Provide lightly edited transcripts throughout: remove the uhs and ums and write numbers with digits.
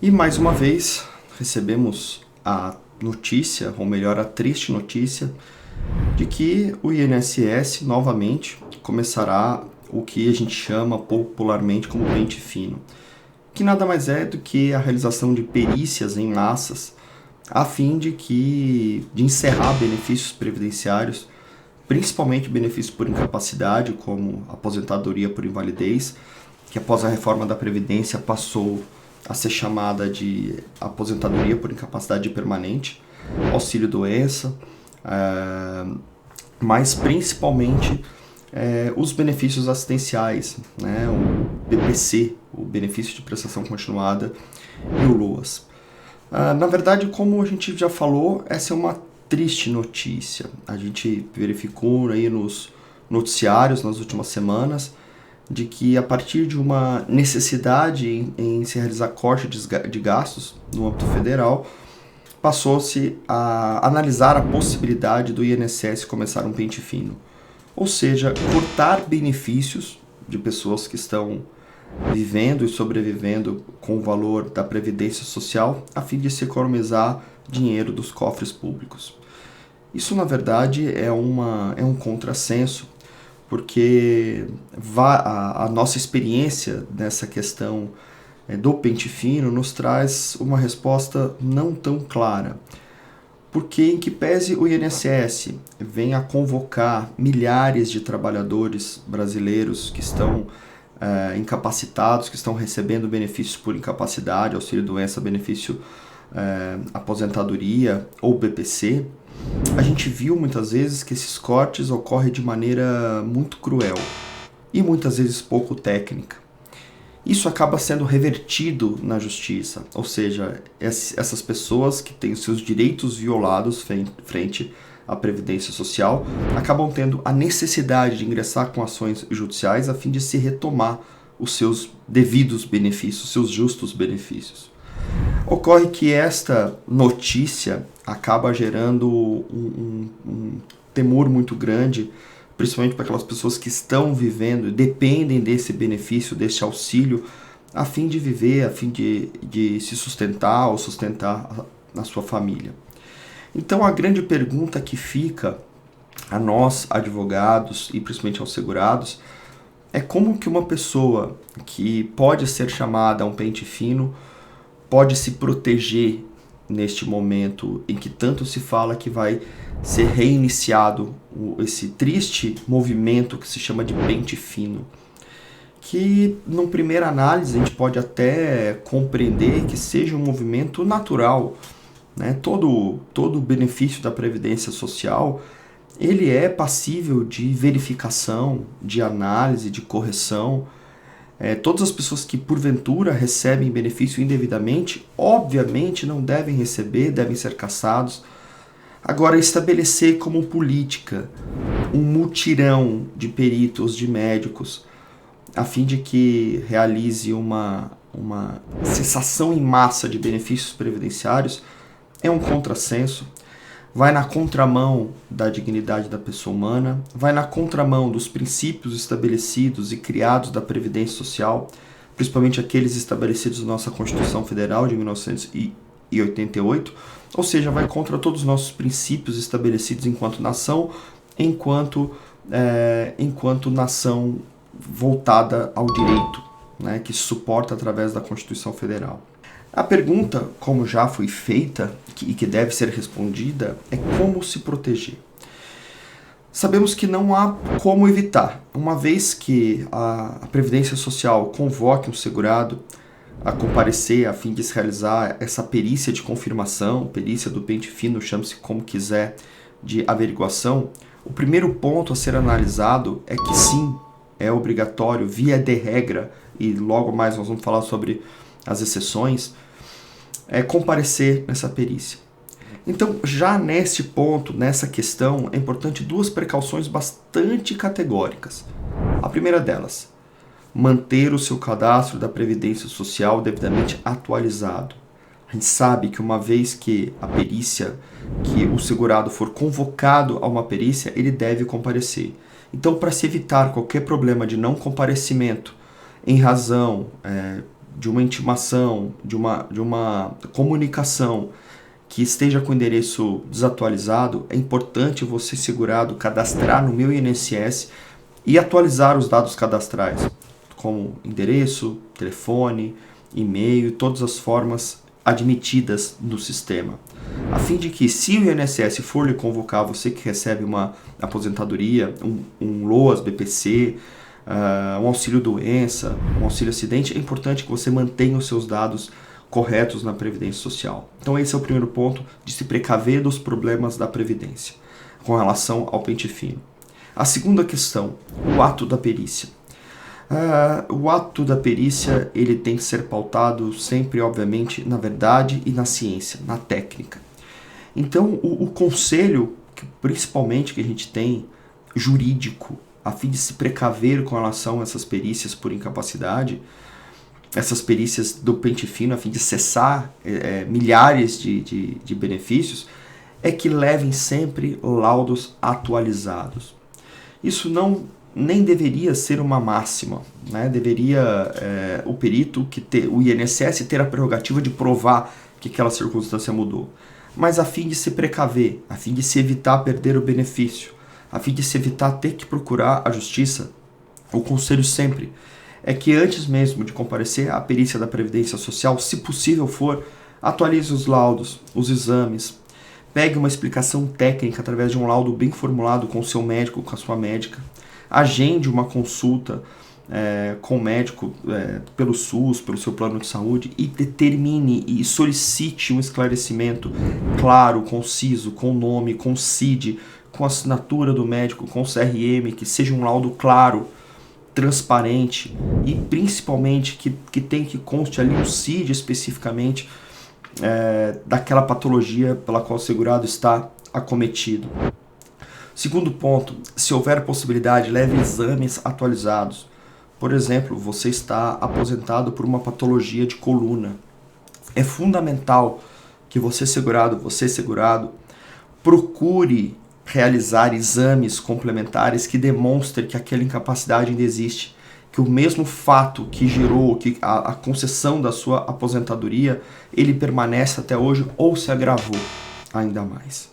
E mais uma vez recebemos a notícia, ou melhor, a triste notícia, de que o INSS novamente começará o que a gente chama popularmente como pente fino, que nada mais é do que a realização de perícias em massas a fim de encerrar benefícios previdenciários, principalmente benefícios por incapacidade, como aposentadoria por invalidez, que após a reforma da Previdência passou a ser chamada de aposentadoria por incapacidade permanente, auxílio-doença, mas principalmente os benefícios assistenciais, né, o BPC, o benefício de prestação continuada, e o LOAS. Na verdade, como a gente já falou, essa é uma triste notícia. A gente verificou aí nos noticiários nas últimas semanas de que a partir de uma necessidade em se realizar corte de gastos no âmbito federal, passou-se a analisar a possibilidade do INSS começar um pente fino. Ou seja, cortar benefícios de pessoas que estão vivendo e sobrevivendo com o valor da Previdência Social, a fim de se economizar dinheiro dos cofres públicos. Isso, na verdade, é um contrassenso, porque a nossa experiência nessa questão do pente fino nos traz uma resposta não tão clara. Porque, em que pese o INSS venha a convocar milhares de trabalhadores brasileiros que estão incapacitados, que estão recebendo benefícios por incapacidade, auxílio-doença, benefício aposentadoria ou BPC, a gente viu muitas vezes que esses cortes ocorrem de maneira muito cruel e muitas vezes pouco técnica. Isso acaba sendo revertido na justiça, ou seja, essas pessoas que têm os seus direitos violados frente à Previdência Social acabam tendo a necessidade de ingressar com ações judiciais a fim de se retomar os seus devidos benefícios, seus justos benefícios. Ocorre que esta notícia acaba gerando um temor muito grande, principalmente para aquelas pessoas que estão vivendo e dependem desse benefício, desse auxílio, a fim de viver, a fim de se sustentar ou sustentar a sua família. Então a grande pergunta que fica a nós, advogados e principalmente aos segurados, é como que uma pessoa que pode ser chamada a um pente fino pode se proteger neste momento em que tanto se fala que vai ser reiniciado esse triste movimento que se chama de pente fino, que, numa primeira análise, a gente pode até compreender que seja um movimento natural, né? Todo o benefício da Previdência Social, ele é passível de verificação, de análise, de correção. Todas as pessoas que porventura recebem benefício indevidamente, obviamente não devem receber, devem ser cassados. Agora, estabelecer como política um mutirão de peritos, de médicos, a fim de que realize uma cessação em massa de benefícios previdenciários, é um contrassenso, vai na contramão da dignidade da pessoa humana, vai na contramão dos princípios estabelecidos e criados da Previdência Social, principalmente aqueles estabelecidos na nossa Constituição Federal de 1988, ou seja, vai contra todos os nossos princípios estabelecidos enquanto nação, enquanto nação voltada ao direito, né, que se suporta através da Constituição Federal. A pergunta, como já foi feita e que deve ser respondida, é como se proteger. Sabemos que não há como evitar, uma vez que a Previdência Social convoque um segurado a comparecer a fim de se realizar essa perícia de confirmação, perícia do pente fino, chame-se como quiser, de averiguação, o primeiro ponto a ser analisado é que sim, é obrigatório, via de regra, e logo mais nós vamos falar sobre as exceções, comparecer nessa perícia. Então, já nesse ponto, nessa questão, é importante duas precauções bastante categóricas. A primeira delas, manter o seu cadastro da Previdência Social devidamente atualizado. A gente sabe que uma vez que a perícia, que o segurado for convocado a uma perícia, ele deve comparecer. Então, para se evitar qualquer problema de não comparecimento em razão de uma intimação, de uma comunicação que esteja com o endereço desatualizado, é importante você segurado cadastrar no Meu INSS e atualizar os dados cadastrais, como endereço, telefone, e-mail, todas as formas admitidas no sistema, a fim de que, se o INSS for lhe convocar, você que recebe uma aposentadoria, um LOAS, BPC, um auxílio-doença, um auxílio-acidente, é importante que você mantenha os seus dados corretos na Previdência Social. Então esse é o primeiro ponto, de se precaver dos problemas da Previdência, com relação ao pente fino. A segunda questão, o ato da perícia. O ato da perícia ele tem que ser pautado sempre, obviamente, na verdade e na ciência, na técnica. Então, o conselho, principalmente que a gente tem, jurídico, a fim de se precaver com relação a essas perícias por incapacidade, essas perícias do pente fino, a fim de cessar milhares de benefícios, é que levem sempre laudos atualizados. Isso nem deveria ser uma máxima, né? Deveria o perito, o INSS, ter a prerrogativa de provar que aquela circunstância mudou. Mas a fim de se precaver, a fim de se evitar perder o benefício, a fim de se evitar ter que procurar a justiça, o conselho sempre é que antes mesmo de comparecer à perícia da Previdência Social, se possível for, atualize os laudos, os exames, pegue uma explicação técnica através de um laudo bem formulado com o seu médico, com a sua médica, agende uma consulta com o médico pelo SUS, pelo seu plano de saúde e determine e solicite um esclarecimento claro, conciso, com nome, com CID, com assinatura do médico, com CRM, que seja um laudo claro, transparente e principalmente que tem que conste ali o CID especificamente daquela patologia pela qual o segurado está acometido. Segundo ponto, se houver possibilidade, leve exames atualizados. Por exemplo, você está aposentado por uma patologia de coluna. É fundamental que você segurado, procure realizar exames complementares que demonstrem que aquela incapacidade ainda existe, que o mesmo fato que gerou a concessão da sua aposentadoria, ele permanece até hoje ou se agravou ainda mais.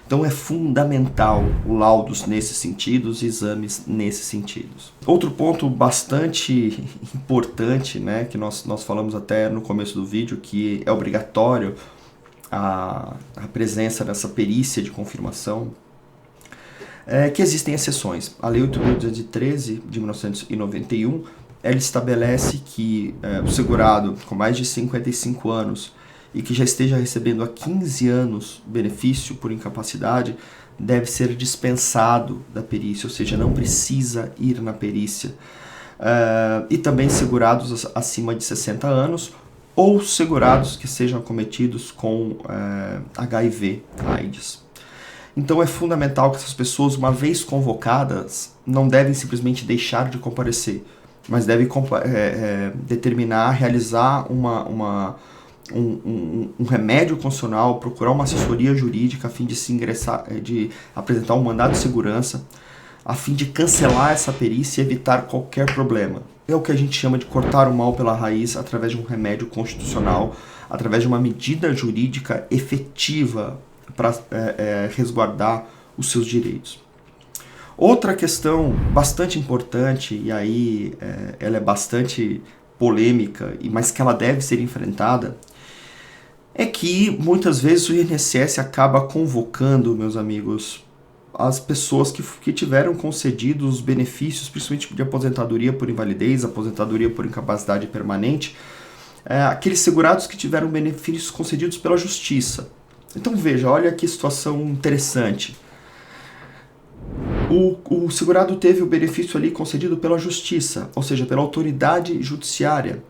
Então é fundamental o laudos nesses sentidos, exames nesses sentidos. Outro ponto bastante importante, né, que nós falamos até no começo do vídeo, que é obrigatório a presença dessa perícia de confirmação, é que existem exceções. A Lei 8.213 de 1991, ela estabelece que o segurado com mais de 55 anos e que já esteja recebendo há 15 anos benefício por incapacidade, deve ser dispensado da perícia, ou seja, não precisa ir na perícia. E também segurados acima de 60 anos ou segurados que sejam acometidos com HIV, AIDS. Então é fundamental que essas pessoas, uma vez convocadas, não devem simplesmente deixar de comparecer, mas devem determinar, realizar um remédio constitucional, procurar uma assessoria jurídica a fim de se ingressar, de apresentar um mandado de segurança, a fim de cancelar essa perícia e evitar qualquer problema. É o que a gente chama de cortar o mal pela raiz através de um remédio constitucional, através de uma medida jurídica efetiva para resguardar os seus direitos. Outra questão bastante importante, e aí ela é bastante polêmica, mas que ela deve ser enfrentada, é que muitas vezes o INSS acaba convocando, meus amigos, as pessoas que tiveram concedidos os benefícios, principalmente de aposentadoria por invalidez, aposentadoria por incapacidade permanente, aqueles segurados que tiveram benefícios concedidos pela Justiça. Então veja, olha que situação interessante. O segurado teve o benefício ali concedido pela Justiça, ou seja, pela autoridade judiciária.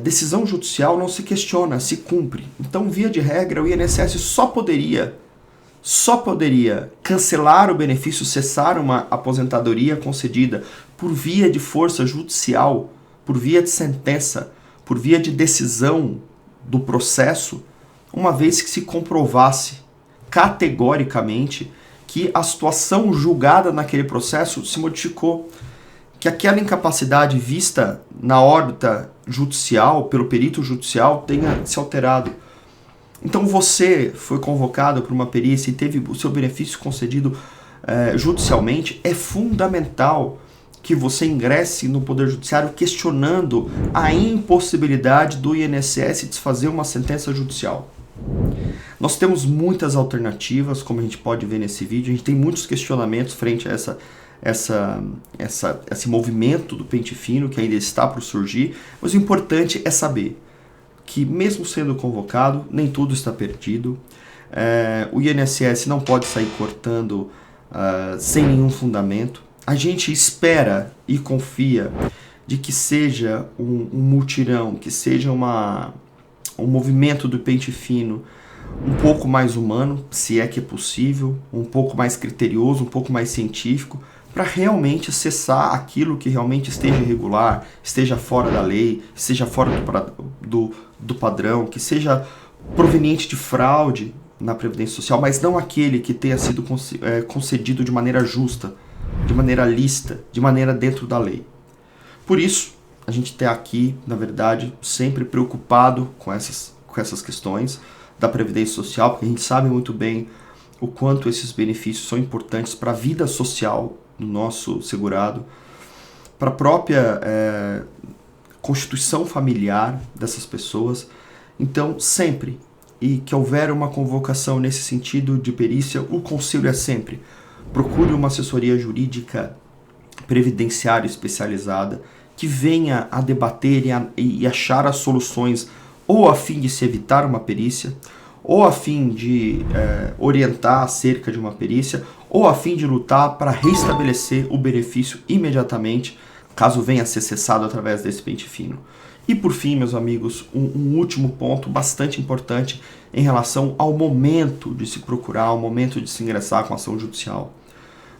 Decisão judicial não se questiona, se cumpre. Então, via de regra, o INSS só poderia cancelar o benefício, cessar uma aposentadoria concedida por via de força judicial, por via de sentença, por via de decisão do processo, uma vez que se comprovasse categoricamente que a situação julgada naquele processo se modificou, que aquela incapacidade vista na órbita judicial, pelo perito judicial, tenha se alterado. Então você foi convocado para uma perícia e teve o seu benefício concedido judicialmente, é fundamental que você ingresse no Poder Judiciário questionando a impossibilidade do INSS desfazer uma sentença judicial. Nós temos muitas alternativas, como a gente pode ver nesse vídeo, a gente tem muitos questionamentos frente a esse movimento do pente fino que ainda está por surgir, mas o importante é saber que mesmo sendo convocado, nem tudo está perdido. O INSS não pode sair cortando sem nenhum fundamento. A gente espera e confia de que seja um mutirão, que seja um movimento do pente fino um pouco mais humano, se é que é possível, um pouco mais criterioso, um pouco mais científico, para realmente acessar aquilo que realmente esteja irregular, esteja fora da lei, esteja fora do padrão, que seja proveniente de fraude na Previdência Social, mas não aquele que tenha sido concedido de maneira justa, de maneira lícita, de maneira dentro da lei. Por isso, a gente está aqui, na verdade, sempre preocupado com essas questões da Previdência Social, porque a gente sabe muito bem o quanto esses benefícios são importantes para a vida social do nosso segurado, para a própria constituição familiar dessas pessoas. Então, sempre, e que houver uma convocação nesse sentido de perícia, o conselho é sempre: procure uma assessoria jurídica previdenciária especializada que venha a debater e achar as soluções, ou a fim de se evitar uma perícia, ou a fim de orientar acerca de uma perícia, ou a fim de lutar para restabelecer o benefício imediatamente, caso venha a ser cessado através desse pente fino. E por fim, meus amigos, um último ponto bastante importante em relação ao momento de se procurar, ao momento de se ingressar com ação judicial.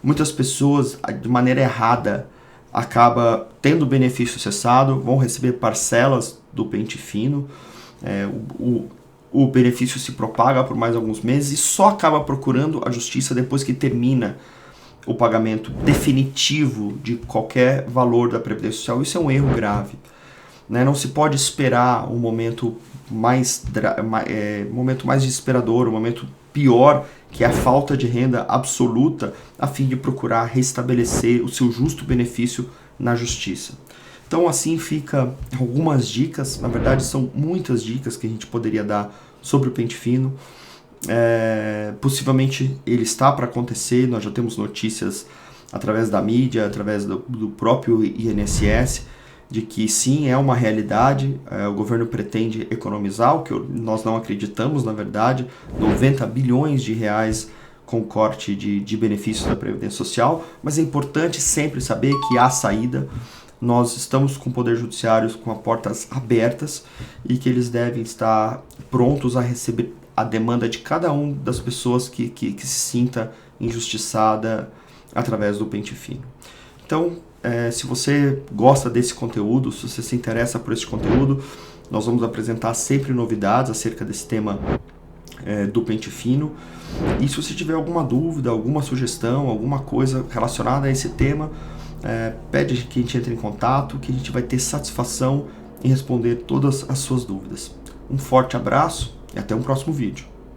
Muitas pessoas, de maneira errada, acabam tendo o benefício cessado, vão receber parcelas do pente fino, o benefício se propaga por mais alguns meses e só acaba procurando a justiça depois que termina o pagamento definitivo de qualquer valor da Previdência Social. Isso é um erro grave. Não se pode esperar um momento mais desesperador, um momento pior, que é a falta de renda absoluta, a fim de procurar restabelecer o seu justo benefício na justiça. Então assim fica algumas dicas, na verdade são muitas dicas que a gente poderia dar sobre o pente fino. Possivelmente ele está para acontecer, nós já temos notícias através da mídia, através do próprio INSS, de que sim, é uma realidade. O governo pretende economizar, o que nós não acreditamos, na verdade, 90 bilhões de reais com corte de benefícios da Previdência Social, mas é importante sempre saber que há saída. Nós estamos com o Poder Judiciário com as portas abertas e que eles devem estar prontos a receber a demanda de cada uma das pessoas que se sinta injustiçada através do pente fino. Então, se você gosta desse conteúdo, se você se interessa por esse conteúdo, nós vamos apresentar sempre novidades acerca desse tema do pente fino. E se você tiver alguma dúvida, alguma sugestão, alguma coisa relacionada a esse tema, pede que a gente entre em contato, que a gente vai ter satisfação em responder todas as suas dúvidas. Um forte abraço e até um próximo vídeo.